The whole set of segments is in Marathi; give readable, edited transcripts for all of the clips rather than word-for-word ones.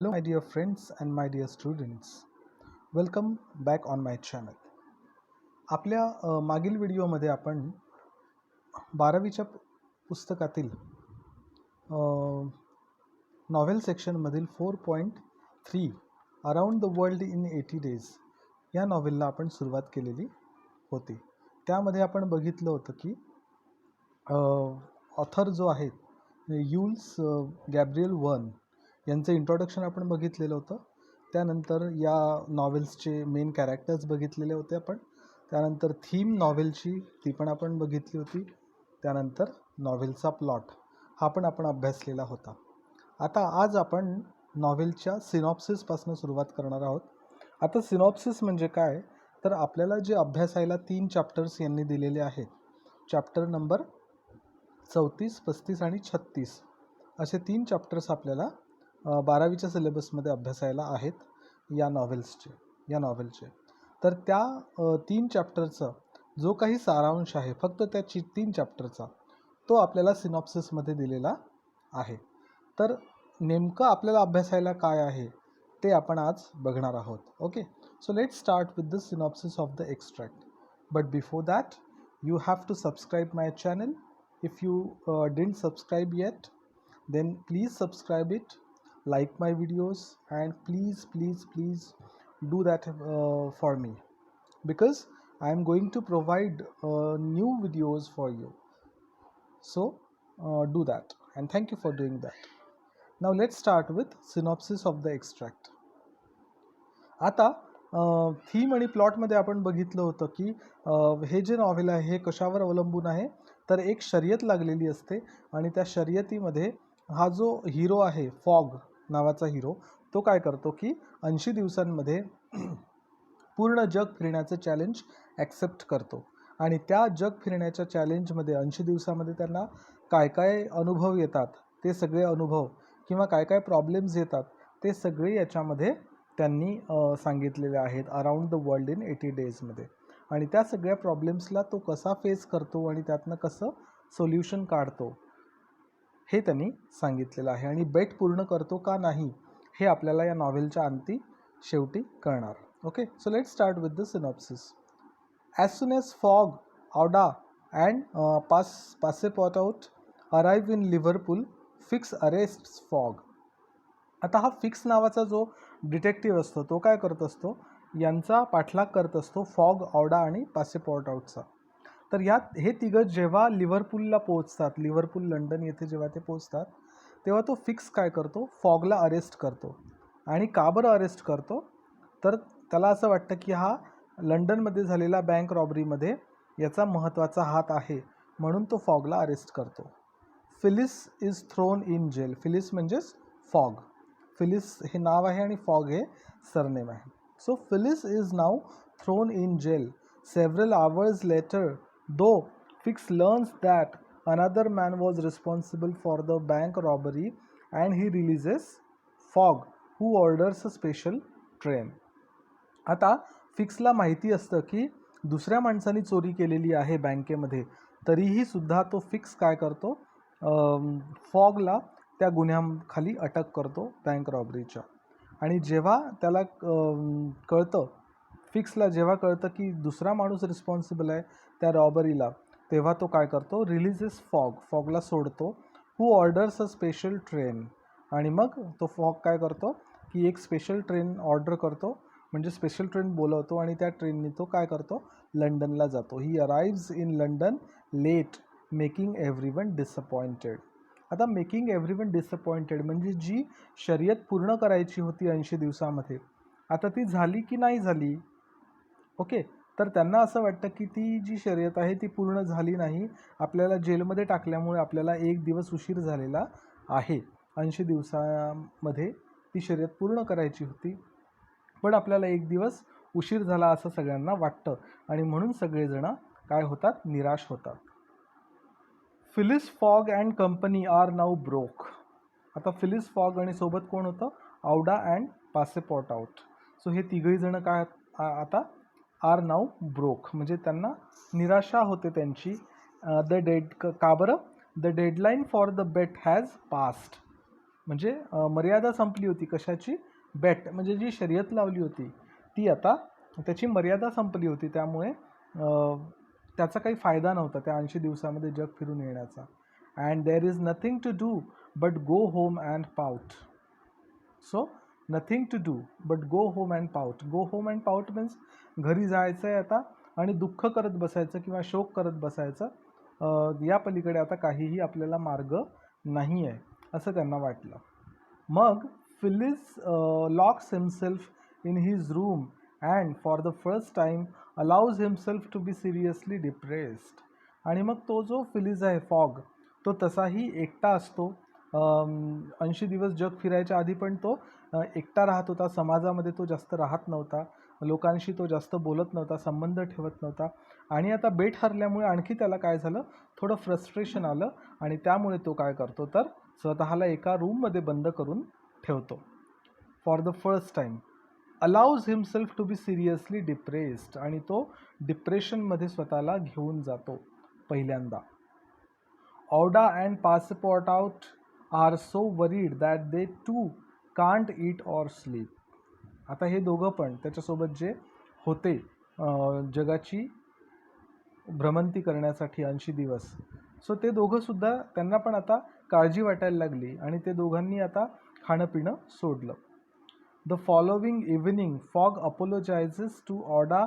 Hello, my dear friends and my dear students. Welcome back on my channel. आपल्या मागील व्हिडिओमध्ये आपण 12वीच्या पुस्तकातील नॉव्हेल सेक्शनमधील 4.3 around the world in 80 days या नॉव्हेलला आपण सुरुवात केलेली होती. त्यामध्ये आपण बघितलं होतं की ऑथर जो आहे युल्स गॅब्रियल वर्न यांचं इंट्रोडक्शन आपण बघितलेलं होतं. त्यानंतर या नॉवेल्सचे मेन कॅरेक्टर्स बघितलेले होते आपण. त्यानंतर थीम नॉव्हेलची ती पण आपण बघितली होती. त्यानंतर नॉव्हेलचा प्लॉट हा पण आपण अभ्यासलेला होता. आता आज आपण नॉव्हेलच्या सिनॉप्सिसपासून सुरुवात करणार आहोत. आता सिनॉप्सिस म्हणजे काय, तर आपल्याला जे अभ्यासायला 3 चॅप्टर्स यांनी दिलेले आहेत. चॅप्टर नंबर 34, 35 आणि 36 असे 3 चॅप्टर्स आपल्याला 12वीच्या सिलेबसमध्ये अभ्यासायला आहेत या नॉव्हेलचे. तर त्या 3 चॅप्टरचा जो काही सारांश आहे फक्त त्या 3 चॅप्टरचा तो आपल्याला सिनॉप्सिसमध्ये दिलेला आहे. तर नेमकं आपल्याला अभ्यासायला काय आहे ते आपण आज बघणार आहोत. Okay, so let start with the synopsis of the extract. But before that you have to subscribe my channel. If you didn't subscribe yet, then please subscribe it, like my videos, and please do that for me, because I am going to provide new videos for you. So do that, and thank you for doing that. Now let's start with synopsis of the extract. आता थीम आणि प्लॉटमध्ये आपण बघितलं होतं की हे जे नॉव्हेल आहे हे कशावर अवलंबून आहे, तर एक शर्यत लागलेली असते आणि त्या शर्यतीमध्ये हा जो हिरो आहे फॉग नावाचा हिरो, तो काय करतो की 80 दिवसांमध्ये पूर्ण जग फिरण्याचं चॅलेंज ॲक्सेप्ट करतो. आणि त्या जग फिरण्याच्या चॅलेंजमध्ये 80 दिवसामध्ये त्यांना काय काय अनुभव येतात ते सगळे अनुभव किंवा काय काय प्रॉब्लेम्स येतात ते सगळे याच्यामध्ये त्यांनी सांगितलेले आहेत अराउंड द वर्ल्ड इन 80 डेजमध्ये. आणि त्या सगळ्या प्रॉब्लेम्सला तो कसा फेस करतो आणि त्यातनं कसं सोल्युशन काढतो हे त्यांनी सांगितलेलं आहे. आणि बेट पूर्ण करतो का नाही हे आपल्याला या नॉव्हेलच्या शेवटी कळणार. Okay, so let start with the synopsis. As soon as Fogg, Auda and Passepartout arrive in Liverpool, Fix arrests Fogg. आता हा फिक्स नावाचा जो डिटेक्टिव्ह असतो तो काय करत असतो, यांचा पाठलाग करत असतो फॉग, ऑडा आणि पासेपोर्टआउटचा. तर यात हे तिघं जेव्हा लिव्हरपूलला पोहोचतात, लिव्हरपूल लंडन येथे जेव्हा ते पोहोचतात तेव्हा तो फिक्स काय करतो, फॉगला अरेस्ट करतो. आणि का बरं अरेस्ट करतो, तर त्याला असं वाटतं की हा लंडनमध्ये झालेला बँक रॉबरीमध्ये याचा महत्त्वाचा हात आहे, म्हणून तो फॉगला अरेस्ट करतो. Phileas is thrown in jail. Phileas म्हणजेच फॉग. फिलिस हे नाव आहे आणि फॉग हे सरनेम आहे. सो फिलिस इज नाव thrown in jail. Several hours later though Fix learns that another man was responsible for the bank robbery and he releases Fogg who orders a special train. आता फिक्सला माहिती असतं की दुसऱ्या माणसाने चोरी केलेली आहे बँकेमध्ये, तरीही सुद्धा तो फिक्स काय करतो, फॉगला त्या गुन्ह्याखाली अटक करतो बँक रॉबरीच्या. आणि जेव्हा त्याला कळतं, फिक्सला जेव्हा कळतं की दुसरा माणूस रिस्पॉन्सिबल आहे त्या रॉबरीला, तेव्हा तो काय करतो, रिलीजेस फॉगला सोडतो. हू ऑर्डर्स अ स्पेशल ट्रेन. आणि मग तो फॉग काय करतो की एक स्पेशल ट्रेन ऑर्डर करतो, म्हणजे स्पेशल ट्रेन बोलवतो आणि त्या ट्रेननी तो काय करतो, लंडनला जातो. He arrives in London late making everyone disappointed. आता मेकिंग एव्हरीवन डिसअपॉइंटेड म्हणजे जी शर्यत पूर्ण करायची होती 80 दिवसामध्ये, आता ती झाली की नाही झाली. ओके, तर त्यांना असं वाटतं की ती जी शर्यत आहे ती पूर्ण झाली नाही. आपल्याला जेलमध्ये टाकल्यामुळे आपल्याला 1 दिवस उशीर झालेला आहे. 80 दिवसामध्ये ती शर्यत पूर्ण करायची होती, पण आपल्याला 1 दिवस उशीर झाला असं सगळ्यांना वाटतं आणि म्हणून सगळेजण काय होतात, निराश होतात. Phyllis, fog and company R now broke. आता फिलिस, फॉग आणि सोबत कोण होतं, औडा अँड पासेपोर्टआउट. सो हे तिघही जण काय आता आर नाऊ ब्रोक, म्हणजे त्यांना निराशा होते त्यांची. द डेड का बरं, the deadline for the bet has passed. म्हणजे मर्यादा संपली होती. कशाची? बेट म्हणजे जी शर्यत लावली होती ती आता त्याची मर्यादा संपली होती. त्यामुळे त्याचा काही फायदा नव्हता त्या 80 दिवसामध्ये जग फिरून येण्याचा. And there is nothing to do but go home and pout. So nothing to do but go home and pout. Go home and pout means घरी जायचं आहे आता आणि दुःख करत बसायचं किंवा शोक करत बसायचं. या पलीकडे आता काहीही आपल्याला मार्ग नाही आहे असं त्यांना वाटलं. मग Phileas locks himself in his room and for the first time allows himself to be seriously depressed. आणि मग तो जो फिलिस आहे फॉग तो तसाही एकटा असतो. 80 दिवस जग फिरायच्या आधी पण तो एकटा राहत होता. समाजामध्ये तो जास्त राहत नव्हता. लोकांशी तो जास्त बोलत नव्हता, संबंध ठेवत नव्हता. आणि आता बेट हरल्यामुळे आणखी त्याला काय झालं, थोडं फ्रस्ट्रेशन आलं आणि त्यामुळे तो काय करतो तर स्वतःला एका रूममध्ये बंद करून ठेवतो. For the first time allows himself to be seriously depressed. आणि तो डिप्रेशनमध्ये स्वतःला घेऊन जातो पहिल्यांदा. Aouda and Passepartout are so worried that they too can't eat or sleep. आता हे दोघं पण त्याच्यासोबत जे होते जगाची भ्रमंती करण्यासाठी 80 दिवस, सो ते दोघंसुद्धा त्यांना पण आता काळजी वाटायला लागली आणि ते दोघांनी आता खाणं पिणं सोडलं. The following evening Fogg apologises to Aouda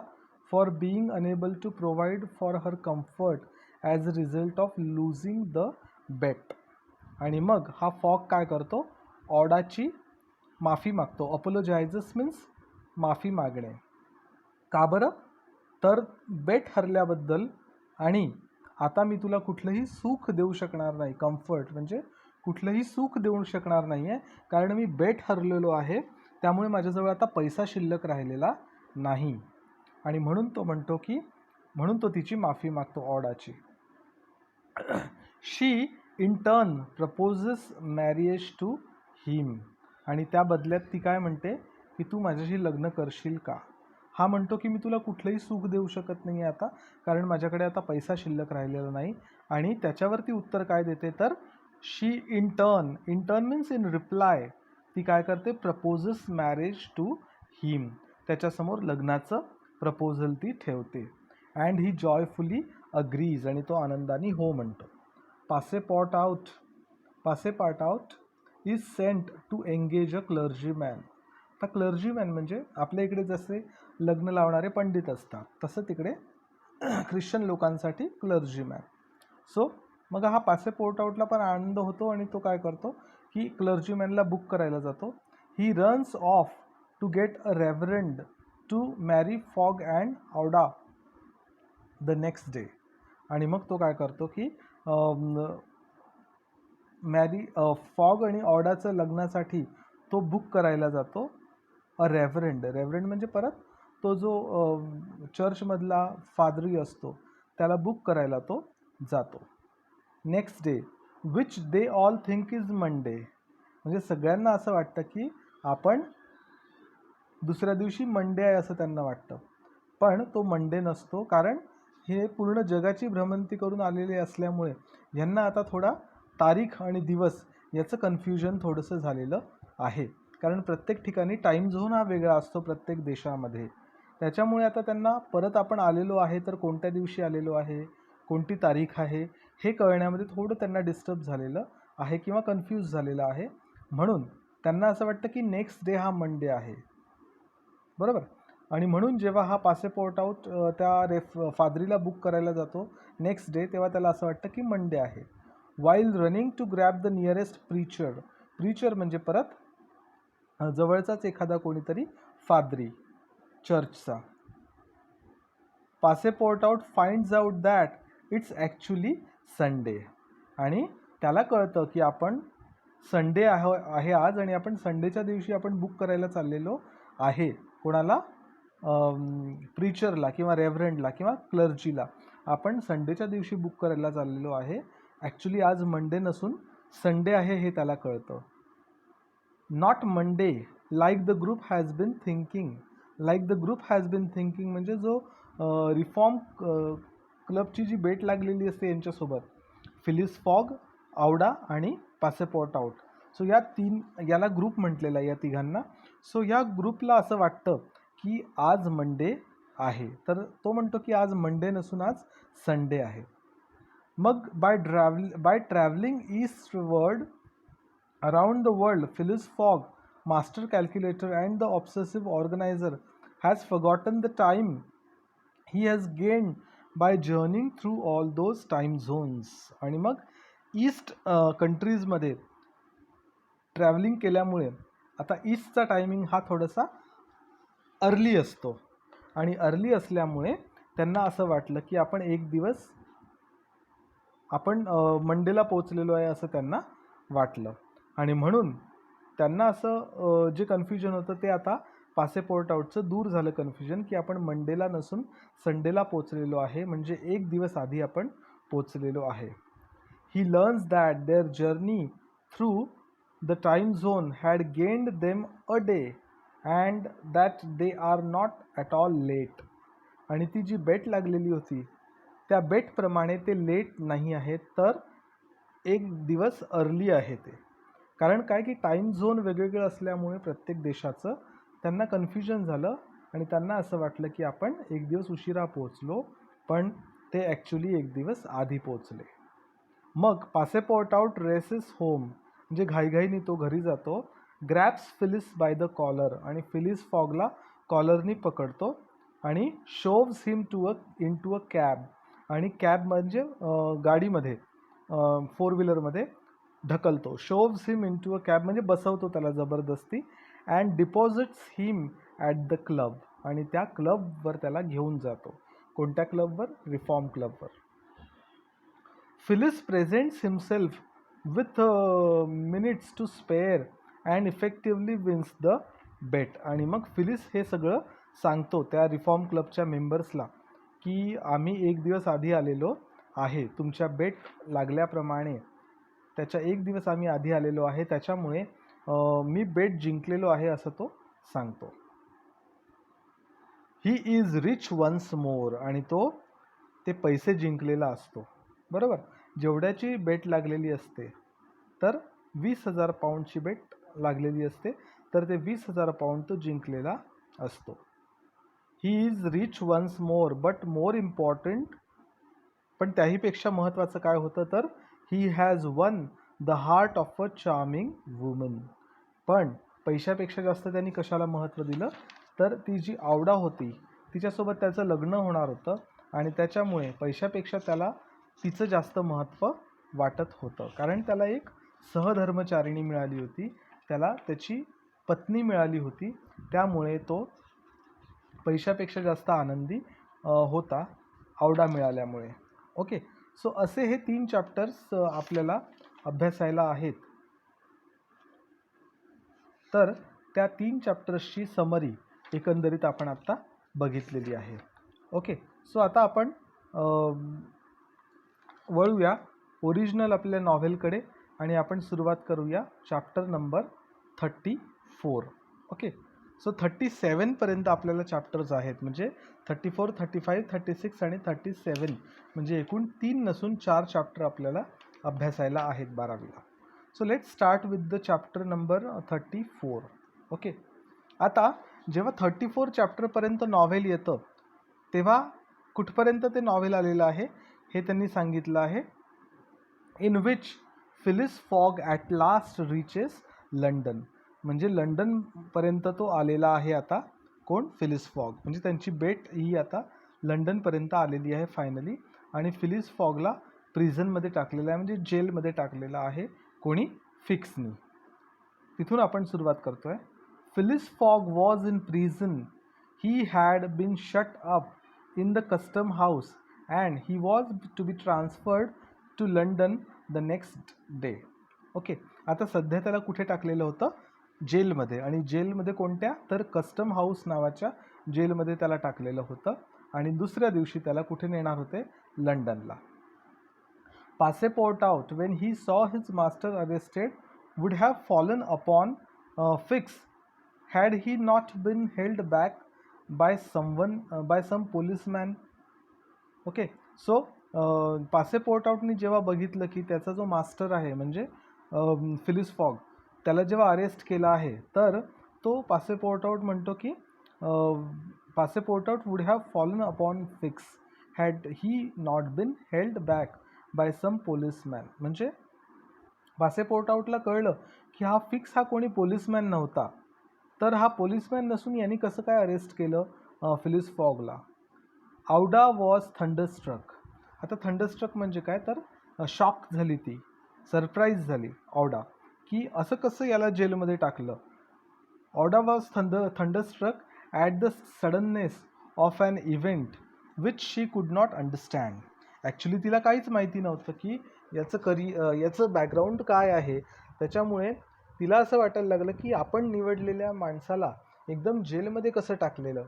for being unable to provide for her comfort as a result of losing the bet. आणि मग हा फॉग काय करतो, ऑडाची माफी मागतो. अपोलोजायझेस मीन्स माफी मागणे. का बरं? तर बेट हरल्याबद्दल आणि आता मी तुला कुठलंही सुख देऊ शकणार नाही. कम्फर्ट म्हणजे कुठलंही सुख देऊ शकणार नाही आहे, कारण मी बेट हरलेलो आहे. त्यामुळे माझ्याजवळ आता पैसा शिल्लक राहिलेला नाही. आणि म्हणून तो म्हणतो की म्हणून तो तिची माफी मागतो ऑडाची. शी इन टर्न प्रपोजेस मॅरिएज टू हिम. आणि त्या बदल्यात ती काय म्हणते की तू माझ्याशी लग्न करशील का? हा म्हणतो की मी तुला कुठलंही सुख देऊ शकत नाही आहे आता, कारण माझ्याकडे आता पैसा शिल्लक राहिलेला नाही. आणि त्याच्यावरती उत्तर काय देते तर she in turn means in reply ती काय करते, प्रपोजेस मॅरेज टू हिम. त्याच्यासमोर लग्नाचं प्रपोजल ती ठेवते. And he joyfully agrees. आणि तो आनंदाने हो म्हणतो. Passepartout is sent to engage a clergyman. आता क्लर्जीमॅन म्हणजे आपल्या इकडे जसे लग्न लावणारे पंडित असतात तसं तिकडे ख्रिश्चन लोकांसाठी क्लर्जीमॅन. सो मग हा पासेपोर्ट आउटला पण आनंद होतो आणि तो काय करतो की क्लर्जीमॅनला बुक करायला जातो. He runs off to get a reverend to marry Fogg and Aouda the next day. आणि मग तो काय करतो की फॉग आणि ऑडाचं लग्नासाठी तो बुक करायला जातो. अ रेव्हरंड म्हणजे परत तो जो चर्चमधला फादरी असतो त्याला बुक करायला तो जातो. Next day which they all think is Monday. म्हणजे सगळ्यांना असं वाटतं की आपण दुसऱ्या दिवशी मंडे आहे असं त्यांना वाटतं, पण तो मंडे नसतो. कारण हे पूर्ण जगाची भ्रमंती करून आलेले असल्यामुळे ह्यांना आता थोडा तारीख आणि दिवस याचं कन्फ्युजन थोडंसं झालेलं आहे. कारण प्रत्येक ठिकाणी टाईम झोन हा वेगळा असतो प्रत्येक देशामध्ये. त्याच्यामुळे आता त्यांना परत आपण आलेलो आहे तर कोणत्या दिवशी आलेलो आहे, कोणती तारीख आहे हे कळण्यामध्ये थोडं त्यांना डिस्टर्ब झालेलं आहे किंवा कन्फ्यूज झालेलं आहे. म्हणून त्यांना असं वाटतं की नेक्स्ट डे हा मंडे आहे, बरोबर. आणि म्हणून जेव्हा हा पासेपोर्ट आउट त्या फादरीला बुक करायला जातो नेक्स्ट डे, तेव्हा त्याला असं वाटतं की मंडे आहे. While running to grab the nearest preacher म्हणजे परत जवळचाच एखादा कोणीतरी फादरी चर्चचा. Passepartout finds out that it's actually Sunday. आणि त्याला कळतं की आपण संडे आहे आज आणि आपण संडेच्या दिवशी आपण बुक करायला चाललेलो आहे. कोणाला? प्रीचरला किंवा रेव्हरंडला किंवा क्लर्जीला आपण संडेच्या दिवशी बुक करायला चाललेलो आहे. ॲक्च्युली आज मंडे नसून संडे आहे हे त्याला कळतं. Not Monday like the group has been thinking. म्हणजे जो रिफॉर्म क्लबची जी बेट लागलेली असते यांच्यासोबत फिलिस फॉग, औडा आणि पासेपोर्ट आउट, सो याला ग्रुप म्हटलेला आहे, या तिघांना. सो या ग्रुपला असं वाटतं की आज मंडे आहे, तर तो म्हणतो की आज मंडे नसून आज संडे आहे. मग by travelling eastward around the world, Phileas Fogg, master calculator and the obsessive organiser, has forgotten the time he has gained by journeying through all those time zones. आणि मग ईस्ट कंट्रीजमध्ये ट्रॅव्हलिंग केल्यामुळे आता ईस्टचा टायमिंग हा थोडासा अर्ली असतो, आणि अर्ली असल्यामुळे त्यांना असं वाटलं की आपण एक दिवस मंडेला पोचलेलो आहे असं त्यांना वाटलं. आणि म्हणून त्यांना असं जे कन्फ्युजन होतं ते आता पासेपोर्ट आउटचं दूर झालं कन्फ्युजन, की आपण मंडेला नसून संडेला पोचलेलो आहे, म्हणजे एक दिवस आधी आपण पोचलेलो आहे. He learns that their journey through the time zone had gained them a day and that they are not at all late. आणि ती जी बेट लागलेली होती त्या बेटप्रमाणे ते लेट नाही आहेत, तर एक दिवस अर्ली आहे ते. कारण काय की टाईम झोन वेगवेगळं असल्यामुळे प्रत्येक देशाचं त्यांना कन्फ्युजन झालं, आणि त्यांना असं वाटलं की आपण एक दिवस उशिरा पोचलो, पण ते ॲक्च्युली एक दिवस आधी पोचले. मग पासेपोर्ट आउट रेसेस होम, म्हणजे घाईघाईने तो घरी जातो. Grabs Phileas by the collar, आणि फिलिस फॉगला कॉलरनी पकडतो आणि shoves him into a cab, आणि कॅब म्हणजे गाडीमध्ये, फोर व्हीलरमध्ये ढकलतो. Shoves him into a cab म्हणजे बसवतो त्याला जबरदस्ती. And deposits him at the club, आणि त्या क्लबवर त्याला घेऊन जातो. कोणत्या क्लबवर? रिफॉर्म क्लबवर. Phileas presents himself with minutes to spare and effectively wins the bet. आणि मग फिलिस हे सगळं सांगतो त्या रिफॉर्म क्लबच्या मेंबर्सला की आम्ही एक दिवस आधी आलेलो आहे, तुमच्या बेट लागल्याप्रमाणे त्याच्या एक दिवस आम्ही आधी आलेलो आहे, त्याच्यामुळे मी बेट जिंकलेलो आहे असं तो सांगतो. He is rich once more, आणि तो ते पैसे जिंकलेला असतो. बरोबर, जेवढ्याची बेट लागलेली असते, तर 20,000 पाऊंडची बेट लागलेली असते, तर ते 20,000 पाऊंड तो जिंकलेला असतो. He is rich once more but more important, पण त्याहीपेक्षा महत्त्वाचं काय होतं, तर he has won the heart of a charming woman. पण पैशापेक्षा जास्त त्यांनी कशाला महत्त्व दिलं, तर ती जी आवडा होती तिच्यासोबत त्याचं लग्न होणार होतं, आणि त्याच्यामुळे पैशापेक्षा त्याला तिचं जास्त महत्त्व वाटत होतं. कारण त्याला एक सहधर्मचारिणी मिळाली होती, त्याला त्याची पत्नी मिळाली होती, त्यामुळे तो पैशापेक्षा जास्त आनंदी होता आवडा मिळाल्यामुळे. ओके, सो असे हे 3 चॅप्टर्स आपल्याला अभ्यासायला आहेत. तर त्या 3 चॅप्टर्सची समरी एकंदरीत आपण आत्ता बघितलेली आहे. ओके, सो आता आपण वळूया ओरिजिनल आपल्या नॉव्हेलकडे, आणि आपण सुरुवात करूया चॅप्टर नंबर 34. ओके, सो 37पर्यंत आपल्याला चॅप्टर्स आहेत, म्हणजे 34, 35, 36 आणि 37, म्हणजे एकूण 3 नसून 4 चॅप्टर आपल्याला अभ्यासायला आहेत 12वीला. So let start with the chapter number 34. Okay, आता जेव्हा 34 चॅप्टरपर्यंत नॉव्हेल येतं, तेव्हा कुठपर्यंत ते नॉव्हेल आलेलं आहे हे त्यांनी सांगितलं आहे. In which Phileas Fogg at last reaches London, म्हणजे लंडनपर्यंत तो आलेला आहे आता. कोण? फिलिस फॉग, म्हणजे त्यांची बेट ही आता लंडनपर्यंत आलेली आहे फायनली, आणि फिलिस फॉगला प्रिझनमध्ये टाकलेलं आहे, म्हणजे जेलमध्ये टाकलेलं आहे. कोणी? फिक्सनी. तिथून आपण सुरुवात करतोय. Phileas Fogg was in prison. He had been shut up in the custom house and he was to be transferred to London the next day. Okay, आता सध्या त्याला कुठे टाकलेलं होतं? जेलमध्ये. आणि जेलमध्ये कोणत्या? तर कस्टम हाऊस नावाच्या जेलमध्ये त्याला टाकलेलं होतं, आणि दुसऱ्या दिवशी त्याला कुठे नेणार होते? लंडनला. पासेपोर्ट out when he saw his master arrested would have fallen upon Fix had he not been held back by some policeman. Okay, so पासेपोर्ट आउटनी जेव्हा बघितलं की त्याचा जो मास्टर आहे म्हणजे फिलिस फॉग, त्याला जेव्हा अरेस्ट केलं आहे तर तो पासेपोर्टआउट म्हणतो की Passepartout would have fallen upon Fix had he not been held back by some policeman. म्हणजे पासेपोर्टआउटला कळलं की हा फिक्स हा कोणी पोलिसमॅन नव्हता, तर हा पोलिसमॅन नसून यांनी कसं काय अरेस्ट केलं फिलिस फॉगला. औडा was thunderstruck. आता थंडरस्ट्रक म्हणजे काय, तर शॉक झाली, ती सरप्राईज झाली औडा, की असं कसं याला जेलमध्ये टाकलं. Aouda was thunderstruck at the suddenness of an event which she could not understand. Actually तिला काहीच माहिती नव्हतं की याचं बॅकग्राऊंड काय आहे. त्याच्यामुळे तिला असं वाटायला लागलं की आपण निवडलेल्या माणसाला एकदम जेलमध्ये कसं टाकलेलं.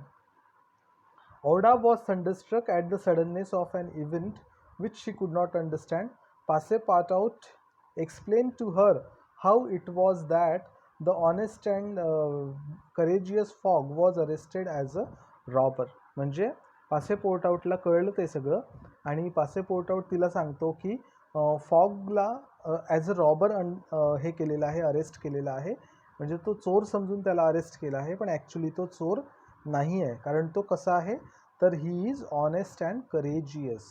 Oda was thunderstruck at the suddenness of an event which she could not understand. Passepartout explained to her how it was that the honest and courageous Fogg was arrested as a robber. म्हणजे पासेपोर्टआउटला कळलं ते सगळं आणि पासेपोर्टआउट तिला सांगतो की फॉगला ॲज अ रॉबर हे केलेलं आहे, अरेस्ट केलेलं आहे. म्हणजे तो चोर समजून त्याला अरेस्ट केला आहे, पण ॲक्च्युली तो चोर नाही आहे. कारण तो कसा आहे, तर he is honest and courageous.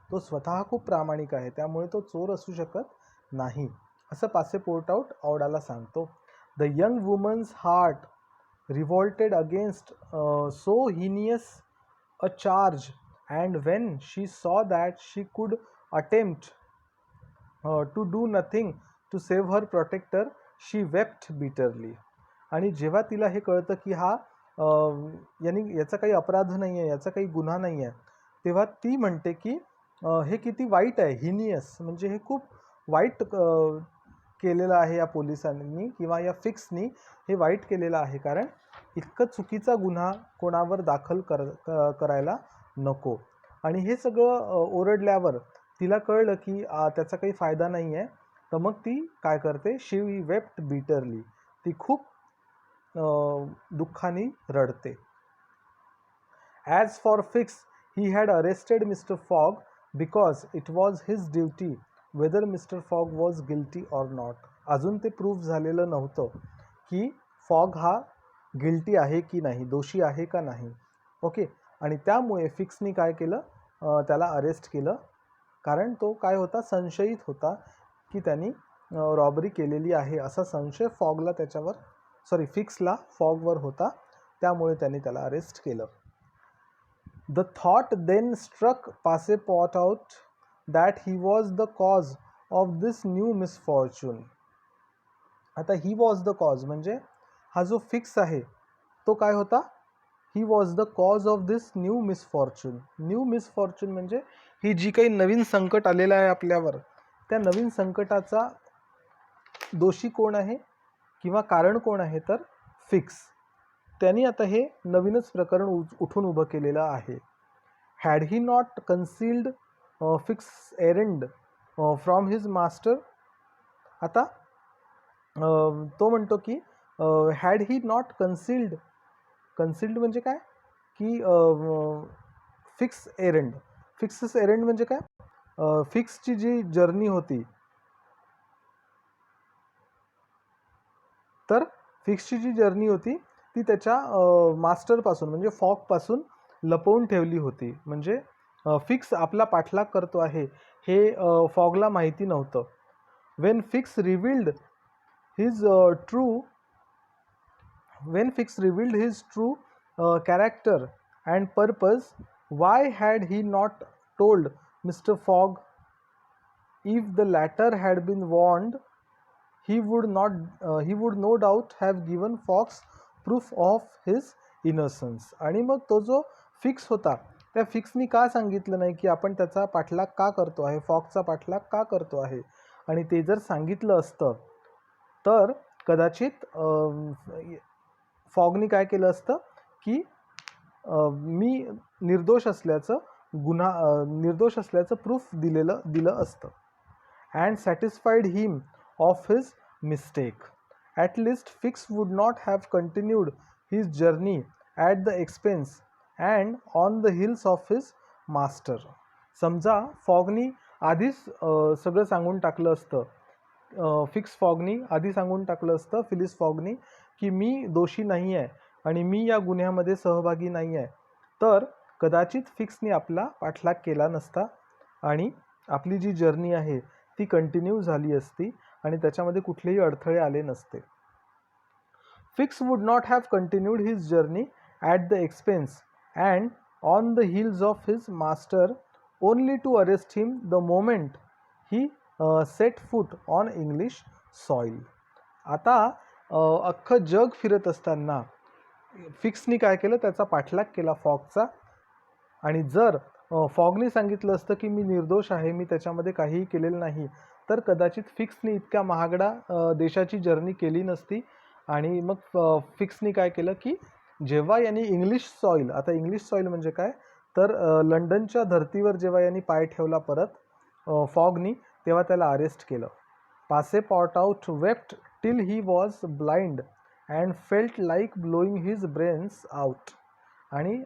तो स्वतः खूप प्रामाणिक आहे, त्यामुळे तो चोर असू शकत नाही, असं पासेपोर्टआउट औडाला सांगतो. The young woman's heart revolted against so heinous a charge and when she saw that she could attempt to do nothing to save her protector she wept bitterly. आणि जेव्हा तिला हे कळतं की हा याचा काही अपराध नाही आहे, याचा काही गुन्हा नाही आहे, तेव्हा ती म्हणते की हे किती वाईट आहे. हिनियस म्हणजे हे खूप वाईट केलेलं आहे या पोलिसांनी किंवा या फिक्सनी हे वाईट केलेलं आहे, कारण इतकं चुकीचा गुन्हा कोणावर दाखल करायला नको. आणि हे सगळं ओरडल्यावर तिला कळलं की त्याचा काही फायदा नाही आहे, तर मग ती काय करते, शी वेप्ट बिटरली. ती खूप दुःखाने रडते. As for Fix he had arrested mister Fogg because it was his duty whether mister Fogg was guilty or not. अजून ते प्रूफ झालेलं नव्हतं की फॉग हा गिल्टी आहे की नाही, दोषी आहे का नाही. ओके. आणि त्यामुळे फिक्सनी काय केलं, त्याला अरेस्ट केलं, कारण तो काय होता, संशयित होता की त्यांनी रॉबरी केलेली आहे असा संशय फॉगला फिक्सला फॉगवर होता, त्यामुळे त्यांनी त्याला अरेस्ट केलं. The thought then struck Passepartout that he was the cause of this new misfortune. आता ही वॉज द कॉज म्हणजे हा जो फिक्स आहे तो काय होता, ही was the cause of this new misfortune. New misfortune म्हणजे ही जी काही नवीन संकट आलेलं आहे आपल्यावर, त्या नवीन संकटाचा दोषी कोण आहे किंवा कारण कोण आहे, तर फिक्स. त्यांनी आता हे नवीनच प्रकरण उठून उभं केलेलं आहे. Had he not concealed fix एरंड फ्रॉम हिज मास्टर. आता तो म्हणतो की हॅड ही नॉट कन्सिल्ड म्हणजे काय, की फिक्सेस एरंड म्हणजे काय, फिक्सची जी जर्नी होती, तर फिक्सची जी जर्नी होती ती त्याच्या मास्टरपासून म्हणजे फॉगपासून लपवून ठेवली होती. म्हणजे फिक्स आपला पाठलाग करतो आहे हे फॉगला माहिती नव्हतं. When Fix revealed his true character and purpose, why had he not told mister Fogg. If the latter had been warned he would no doubt have given Fox proof of his innocence. आणि मग तो जो फिक्स होता त्या फिक्सनी का सांगितलं नाही की आपण त्याचा पाठलाग का करतो आहे, फॉक्सचा पाठलाग का करतो आहे. आणि ते जर सांगितलं असतं तर कदाचित फॉगनी काय केलं असतं की मी निर्दोष असल्याचं प्रूफ दिलं असतं. And satisfied him of his mistake. At least Fix would not have continued his journey at the expense and on the heels of his master. समजा फॉगनी आधीच सगळं सांगून टाकलं असतं फिक्स फॉगनी आधी सांगून टाकलं असतं, फिलिस फॉगनी, की मी दोषी नाही आहे आणि मी या गुन्ह्यामध्ये सहभागी नाही आहे, तर कदाचित फिक्सनी आपला पाठलाग केला नसता आणि आपली जी जर्नी आहे ती कंटिन्यू झाली असती आणि त्याच्यामध्ये कुठलेही अडथळे आले नसते. Fix would not have continued his journey at the expense and on the heels of his master only to arrest him the moment he set foot on English soil. आता अख्खं जग फिरत असताना फिक्सनी काय केलं, त्याचा पाठलाग केला फॉगचा. आणि जर फॉगनी सांगितलं असतं की मी निर्दोष आहे, मी त्याच्यामध्ये काहीही केलेलं नाही, तर कदाचित फिक्सनी इतक्या महागडा देशाची जर्नी केली नसती. आणि मग फिक्सनी काय केलं की जेव्हा यांनी इंग्लिश सॉईल, आता इंग्लिश सॉईल म्हणजे काय, तर लंडनच्या धर्तीवर जेव्हा यांनी पाय ठेवला परत फॉगनी, तेव्हा त्याला अरेस्ट केलं. Passepartout wept till he was blind and felt like blowing his brains out. आणि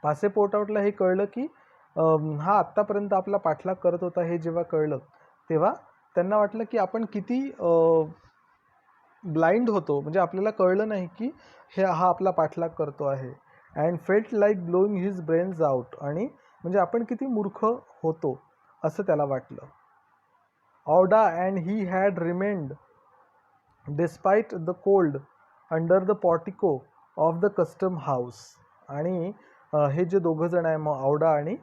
पासेपोर्टआउटला हे कळलं की हा आत्तापर्यंत आपला पाठलाग करत होता, हे जेव्हा कळलं तेव्हा त्यांना वाटलं की आपण किती ब्लाइंड होतो, म्हणजे आपल्याला कळलं नाही की हा आपला पाठलाग करतो आहे. And felt like blowing his brains out, आणि म्हणजे आपण किती मूर्ख होतो असं त्याला वाटलं. Aouda and he had remained despite the cold under the portico of the custom house. आणि हे जे दोघं जण आहे, मग औडा आणि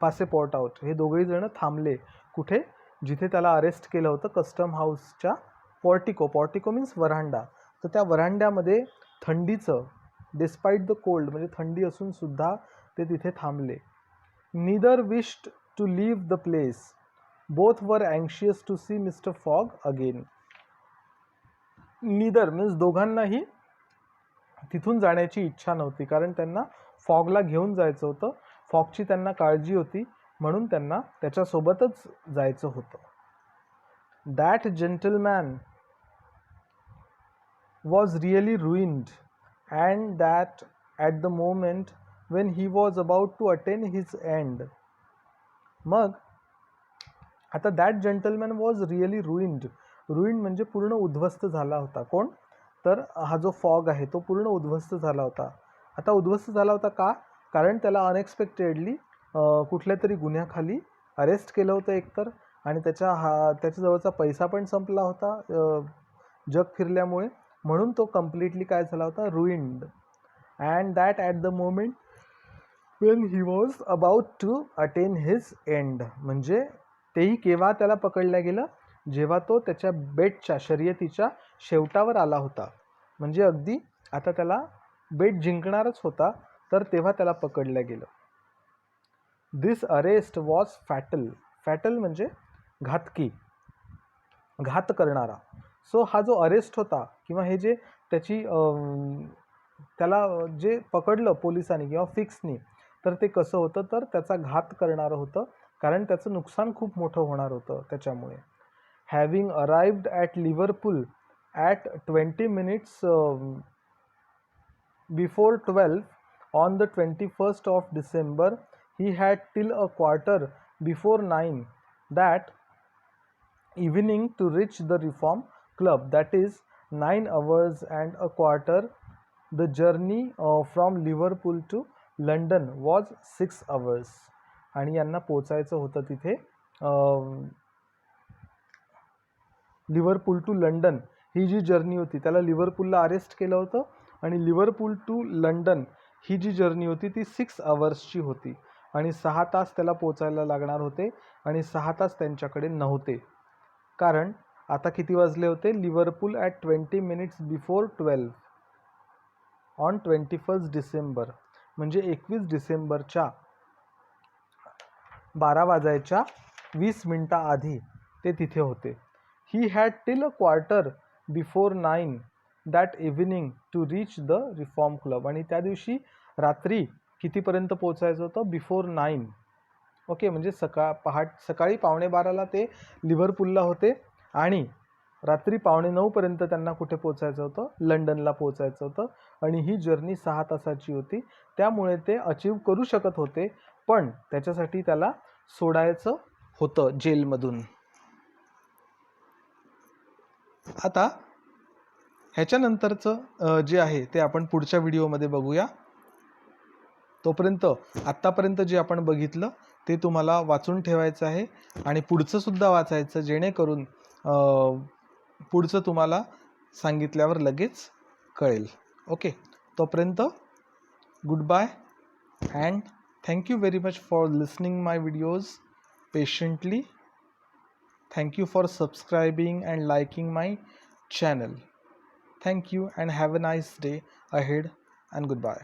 पासेपोर्टआउट, हे दोघंही जण थांबले कुठे, जिथे त्याला अरेस्ट केलं होतं, कस्टम हाऊसच्या पॉर्टिको. पॉर्टिको मीन्स वरांडा. तर त्या वरांड्यामध्ये थंडीचं, डिस्पाईट द कोल्ड म्हणजे थंडी असून सुद्धा ते तिथे थांबले. Neither wished to leave the place, both were अँशियस to see mister Fogg again. Neither means दोघांनाही तिथून जाण्याची इच्छा नव्हती, कारण त्यांना फॉगला घेऊन जायचं होतं. फॉगची त्यांना काळजी होती, म्हणून त्यांना त्याच्यासोबतच जायचं होतं. That gentleman was really ruined and that at the moment when he was about to attain his end. मग आता that gentleman was really ruined. Ruined म्हणजे पूर्ण उद्ध्वस्त झाला होता. कोण? तर हा जो फॉग आहे तो पूर्ण उद्ध्वस्त झाला होता. आता उद्ध्वस्त झाला होता का? कारण त्याला अनएक्सपेक्टेडली कुठल्या तरी गुन्ह्याखाली अरेस्ट केलं होतं एकतर, आणि त्याच्याजवळचा पैसा पण संपला होता जग फिरल्यामुळे, म्हणून तो कम्प्लिटली काय झाला होता, ruined. And that at the moment when he was about to attain his end, म्हणजे तेही केव्हा त्याला पकडलं गेलं, जेव्हा तो त्याच्या बेटच्या शर्यतीच्या शेवटावर आला होता, म्हणजे अगदी आता त्याला बेट जिंकणारच होता, तर तेव्हा त्याला पकडलं गेलं. दिस अरेस्ट वॉज फॅटल. फॅटल म्हणजे घातकी, घात करणारा. सो हा जो अरेस्ट होता, किंवा हे जे त्याला जे पकडलं पोलिसांनी किंवा फिक्सनी, तर ते कसं होतं, तर त्याचा घात करणारं होतं, कारण त्याचं नुकसान खूप मोठं होणार होतं त्याच्यामुळे. Having arrived at Liverpool at 20 minutes before 12 on the 21st of December, he had till a quarter before 9 that evening to reach the Reform Club, that is 9 hours and a quarter. The journey from Liverpool to London was 6 hours. आणि यांना पोचायचं होतं तिथे लिव्हरपूल टू लंडन, ही जी जर्नी होती, त्याला लिव्हरपूलला अरेस्ट केलं होतं, आणि लिव्हरपूल टू लंडन ही जी जर्नी होती ती 6 hours होती, आणि 6 तास त्याला पोचायला लागणार होते, आणि 6 तास त्यांच्याकडे नव्हते. कारण आता किती वाजले होते, Liverpool at 20 minutes before 12 on 21 December, म्हणजे 21 डिसेंबरच्या 12:20 आधी ते तिथे होते. He had till a quarter before 9 that evening to reach the Reform Club, आणि त्या दिवशी रात्री कितीपर्यंत पोचायचं होतं, बिफोर 9. ओके, म्हणजे सकाळी 11:15 ते लिव्हरपूलला होते, आणि रात्री 8:45 पर्यंत त्यांना कुठे पोचायचं होतं, लंडनला पोचायचं होतं, आणि ही जर्नी 6 तासाची होती. त्यामुळे ते अचीव करू शकत होते, पण त्याच्यासाठी त्याला सोडायचं होतं जेलमधून. आता ह्याच्यानंतरचं जे आहे ते आपण पुढच्या व्हिडिओमध्ये बघूया. तोपर्यंत आत्तापर्यंत जे आपण बघितलं ते तुम्हाला वाचून ठेवायचं आहे आणि पुढचं सुद्धा वाचायचं, जेणेकरून पुढचं तुम्हाला सांगितल्यावर लगेच कळेल. ओके, तोपर्यंत goodbye and thank you very much for listening my videos patiently. Thank you for subscribing and liking my channel. Thank you and have a nice day ahead and goodbye.